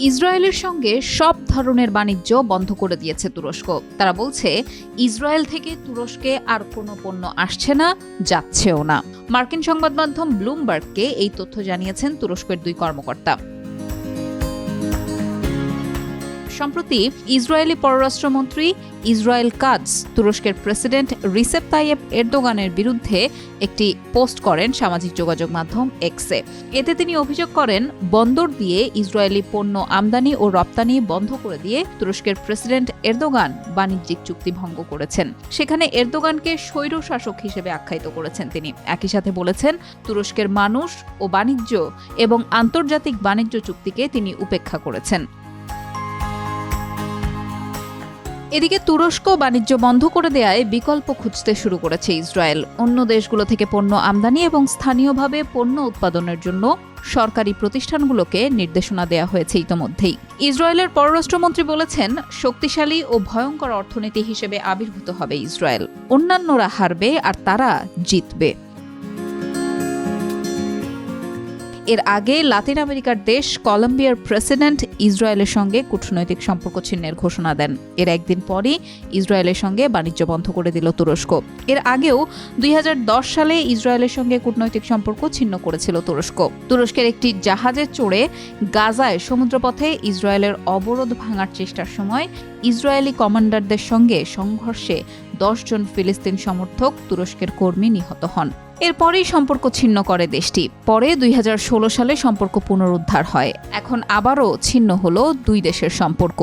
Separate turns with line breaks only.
ইসরায়েলের সঙ্গে সব ধরনের বাণিজ্য বন্ধ করে দিয়েছে তুরস্ক। তারা বলছে ইসরায়েল থেকে তুরস্কে আর কোনো পণ্য আসছে না, যাচ্ছেও না। মার্কিন সংবাদ মাধ্যম ব্লুমবার্গকে এই তথ্য জানিয়েছেন তুরস্কের দুই কর্মকর্তা। সম্প্রতি ইসরায়েলি পররাষ্ট্রমন্ত্রী ইসরায়েল কাটজ তুরস্কের প্রেসিডেন্ট রিসেপ তাইয়েপ এরদোগানের বিরুদ্ধে একটি পোস্ট করেন সামাজিক যোগাযোগ মাধ্যম এক্সে। এতে তিনি অভিযোগ করেন, বন্দর দিয়ে ইসরায়েলি পণ্য আমদানি ও রপ্তানি বন্ধ করে দিয়ে তুরস্কের প্রেসিডেন্ট এরদোগান বাণিজ্যিক চুক্তি ভঙ্গ করেছেন। সেখানে এরদোগানকে স্বৈরশাসক হিসেবে আখ্যায়িত করেছেন তিনি। একই সাথে বলেছেন, তুরস্কের মানুষ ও বাণিজ্য এবং আন্তর্জাতিক বাণিজ্য চুক্তিকে তিনি উপেক্ষা করেছেন। এদিকে তুরস্ক বাণিজ্য বন্ধ করে দেয়ায় বিকল্প খুঁজতে শুরু করেছে ইসরায়েল। অন্য দেশগুলো থেকে পণ্য আমদানি এবং স্থানীয়ভাবে পণ্য উৎপাদনের জন্য সরকারি প্রতিষ্ঠানগুলোকে নির্দেশনা দেওয়া হয়েছে ইতোমধ্যেই। ইসরায়েলের পররাষ্ট্রমন্ত্রী বলেছেন, শক্তিশালী ও ভয়ঙ্কর অর্থনীতি হিসেবে আবির্ভূত হবে ইসরায়েল। অন্যান্যরা হারবে আর তারা জিতবে। এর আগে লাতিন আমেরিকার দেশ কলম্বিয়ার প্রেসিডেন্ট ইসরায়েলের সঙ্গে কূটনৈতিক সম্পর্ক ছিন্নের ঘোষণা দেন। এর একদিন পরই ইসরায়েলের সঙ্গে বাণিজ্য বন্ধ করে দিল তুরস্ক। এর আগেও 2010 সালে ইসরায়েলের সঙ্গে কূটনৈতিক সম্পর্ক ছিন্ন করেছিল তুরস্ক। তুরস্কের একটি জাহাজে চড়ে গাজায় সমুদ্রপথে ইসরায়েলের অবরোধ ভাঙার চেষ্টার সময় ইসরায়েলি কমান্ডারদের সঙ্গে সংঘর্ষে 10 জন ফিলিস্তিন সমর্থক তুরস্কের কর্মী নিহত হন। এরপরেই সম্পর্ক ছিন্ন করে দেশটি। পরে 2016 সালে সম্পর্ক পুনরুদ্ধার হয়। এখন আবারও ছিন্ন হলো দুই দেশের সম্পর্ক।